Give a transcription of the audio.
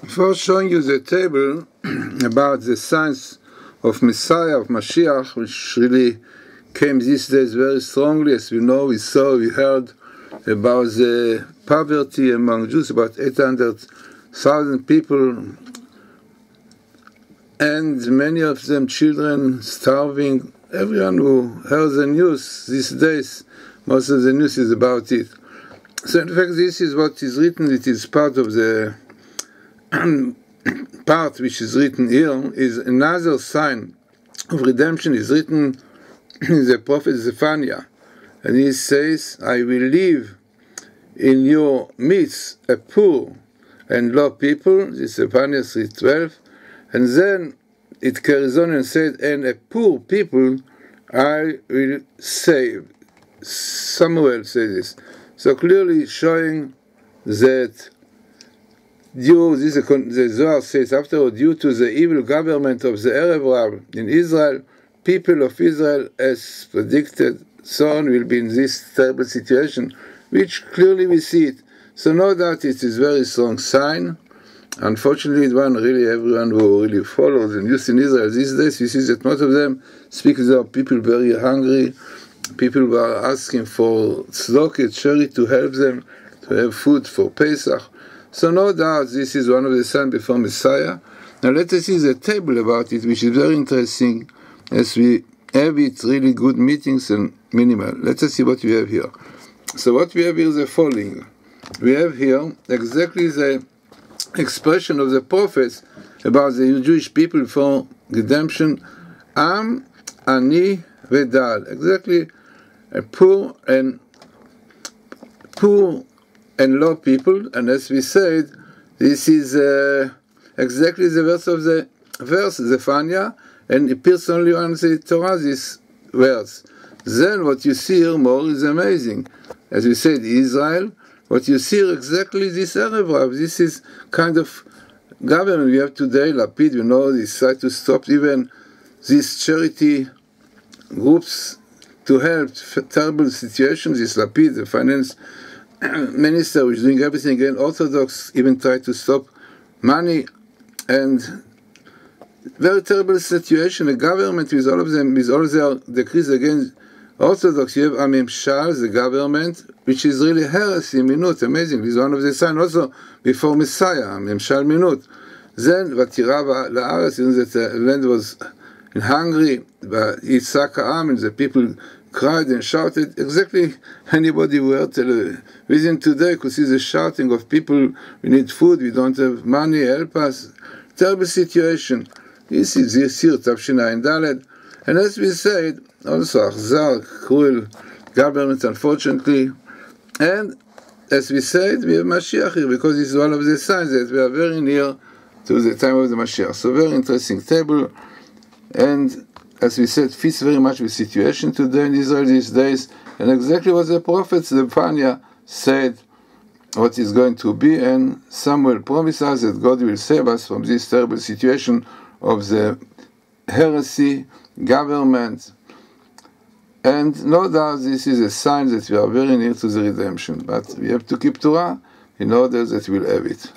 Before showing you the table about the signs of Messiah, of Mashiach, which really came these days very strongly, as we know, we saw, we heard about the poverty among Jews, about 800,000 people, and many of them children starving. Everyone who heard the news these days, most of the news is about it. So in fact, this is what is written. It is part of the part which is written here, is another sign of redemption is written in the prophet Zephaniah. And he says, I will leave in your midst a poor and low people, this is Zephaniah 3:12, and then it carries on and said, and a poor people I will save. Samuel says this. So clearly showing that the Zohar says afterward, due to the evil government of the Arab Rab in Israel, people of Israel, as predicted, soon will be in this terrible situation, which clearly we see it. So no doubt it is a very strong sign. Unfortunately, everyone who really follows the news in Israel these days, we see that most of them speak about people very hungry, people who are asking for tzedakah, charity, to help them to have food for Pesach. So no doubt this is one of the signs before Messiah. Now let us see the table about it, which is very interesting, as we have it really good meetings and minimal. Let us see what we have here. So what we have here is the following. We have here exactly the expression of the prophets about the Jewish people for redemption. Am, Ani, Vedal. Exactly a poor and low people, and as we said, this is exactly the verse of the verse, Zephaniah, and it appears only on the Torah, this verse. Then what you see here more is amazing. As we said, Israel, what you see here exactly this Arab Rab, this is kind of government we have today, Lapid, you know, decide to stop even these charity groups to help terrible situations. This Lapid, the finance minister, which is doing everything against Orthodox, even tried to stop money, and very terrible situation. The government with all of them, with all their decrees against Orthodox, you have Amemshal, the government, which is really heresy, minut, amazing. This is one of the signs also before Messiah, Amemshal minut. Then, Vatirav la'aretz, that the land was in Hungary, Yitzhak ha'am, and the people cried and shouted. Exactly anybody who heard television today could see the shouting of people, we need food, we don't have money, help us. Terrible situation. This is Yisir, Tavshina and Dalet. And as we said, also Achzar, cruel government, unfortunately. And as we said, we have Mashiach here, because this is one of the signs that we are very near to the time of the Mashiach. So very interesting table. And as we said, fits very much with the situation today in Israel these days, and exactly what the prophets, Zephaniah, said what is going to be, and Samuel promised us that God will save us from this terrible situation of the heresy, government, and no doubt this is a sign that we are very near to the redemption, but we have to keep Torah in order that we'll have it.